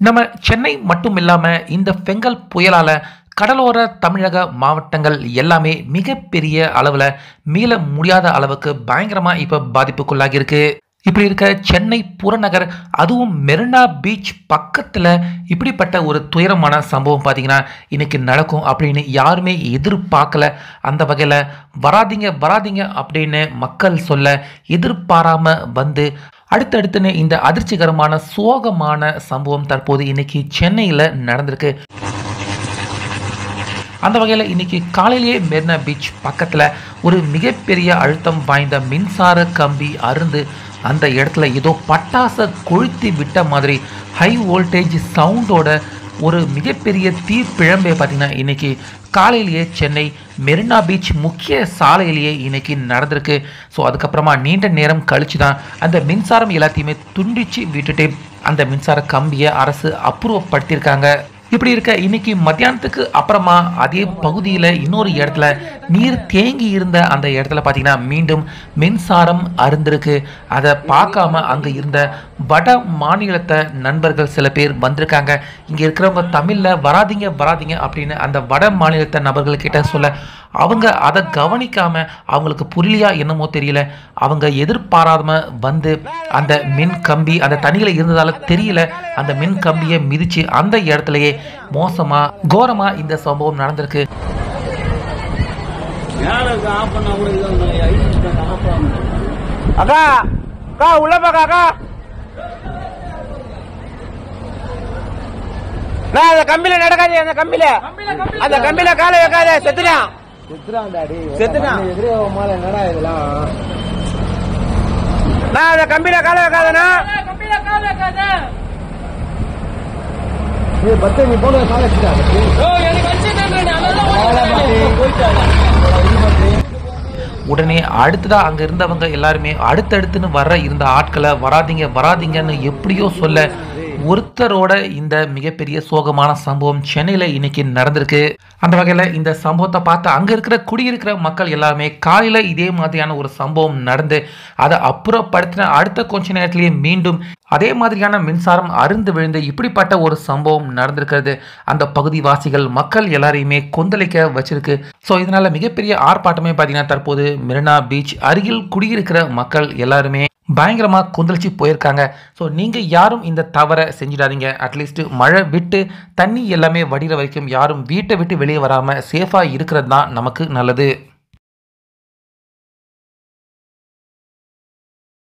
நம்ம சென்னை மட்டும் இல்லாம இந்த பெங்கல் புயலால கடலோர தமிழக மாவட்டங்கள் எல்லாமே மிகப்பெரிய அளவுல மீள முடியாத அளவுக்கு பயங்கரமா இப்ப பாதிப்புக்குள்ளாகி இருக்கு. இப்படி இருக்க சென்னை புறநகர் அதுவும் மெரினா பீச் பக்கத்துல இப்படிப்பட்ட ஒரு துயரமான சம்பவம் பார்த்தீங்கன்னா இன்னைக்கு நடக்கும் அப்படின்னு யாருமே எதிர்பார்க்கல. அந்த வகையில வராதீங்க வராதீங்க அப்படின்னு மக்கள் சொல்ல எதிர்பாராம வந்து அடுத்தடுத்துன்னு இந்த அதிர்ச்சிகரமான சோகமான சம்பவம் தற்போது இன்னைக்கு சென்னையில் நடந்திருக்கு. அந்த வகையில் இன்னைக்கு காலையிலேயே மெரினா பீச் பக்கத்தில் ஒரு மிகப்பெரிய அழுத்தம் வாய்ந்த மின்சார கம்பி அருந்து அந்த இடத்துல ஏதோ பட்டாசை கொளுத்தி விட்ட மாதிரி ஹை வோல்டேஜ் சவுண்டோட ஒரு மிகப்பெரிய தீப்பிழம்பே பார்த்தீங்கன்னா இன்னைக்கு காலையிலேயே சென்னை மெரினா பீச் முக்கிய சாலையிலேயே இன்னைக்கு நடந்திருக்கு. ஸோ அதுக்கப்புறமா நீண்ட நேரம் கழிச்சு தான் அந்த மின்சாரம் எல்லாத்தையுமே துண்டிச்சு விட்டுட்டு அந்த மின்சார கம்பியை அரசு அப்புறப்படுத்தியிருக்காங்க. இப்படி இருக்க இன்னைக்கு மத்தியானத்துக்கு அப்புறமா அதே பகுதியில் இன்னொரு இடத்துல நீர் தேங்கி இருந்த அந்த இடத்துல பார்த்தீங்கன்னா மீண்டும் மின்சாரம் அருந்திருக்கு. அதை பார்க்காம அங்கே இருந்த வட மாநிலத்தை நண்பர்கள் சில பேர் வந்திருக்காங்க. இங்கே இருக்கிறவங்க தமிழில் வராதிங்க வராதிங்க அப்படின்னு அந்த வட மாநிலத்தை நபர்கள் கிட்ட சொல்ல அவங்க அதை கவனிக்காம அவங்களுக்கு புரியலையா என்னமோ தெரியல, அவங்க எதிர்பாராம வந்து அந்த மின் கம்பி அந்த தண்ணியில் இருந்ததால தெரியல அந்த மின் கம்பியை மிதிச்சு அந்த இடத்துலயே மோசமா கோரமா இந்த சம்பவம் நடந்திருக்கு. அக்கா அக்கா உள்ள பாக்கா அக்கா, நான் அந்த கம்பியில நடக்காது, அந்த கம்பியில காலை வைக்காத, செத்துட்டான் என்னடா இதெல்லாம், நான் அந்த கம்பியில காலை வைக்காதனா நீ போன காலை உடனே அடுத்ததா அங்க இருந்தவங்க எல்லாருமே அடுத்தடுத்துன்னு இருந்த ஆட்களை வராதிங்க வராதிங்கன்னு எப்படியோ சொல்ல ஒருத்தரோட இந்த மிகப்பெரிய சோகமான சம்பவம் சென்னையில இன்னைக்கு நடந்திருக்கு. அந்த வகையில இந்த சம்பவத்தை பார்த்து அங்க இருக்கிற குடியிருக்கிற மக்கள் எல்லாருமே காலையில இதே மாதிரியான ஒரு சம்பவம் நடந்து அதை அப்புறப்படுத்தின அடுத்த கொஞ்ச நேரத்திலேயே மீண்டும் அதே மாதிரியான மின்சாரம் அருந்து விழுந்து இப்படிப்பட்ட ஒரு சம்பவம் நடந்திருக்கிறது. அந்த பகுதி வாசிகள் மக்கள் எல்லாரையுமே கொந்தளிக்க வச்சிருக்கு. ஸோ இதனால மிகப்பெரிய ஆர்ப்பாட்டமே பார்த்தீங்கன்னா தற்போது மெரினா பீச் அருகில் குடியிருக்கிற மக்கள் எல்லாருமே பயங்கரமா கொந்தளிச்சு போயிருக்காங்க. ஸோ நீங்க யாரும் இந்த தவறை செஞ்சிடாதீங்க. அட்லீஸ்ட் மழை விட்டு தண்ணி எல்லாமே வடிகிற வரைக்கும் யாரும் வீட்டை விட்டு வெளியே வராம சேஃபா இருக்கிறது தான் நமக்கு நல்லது.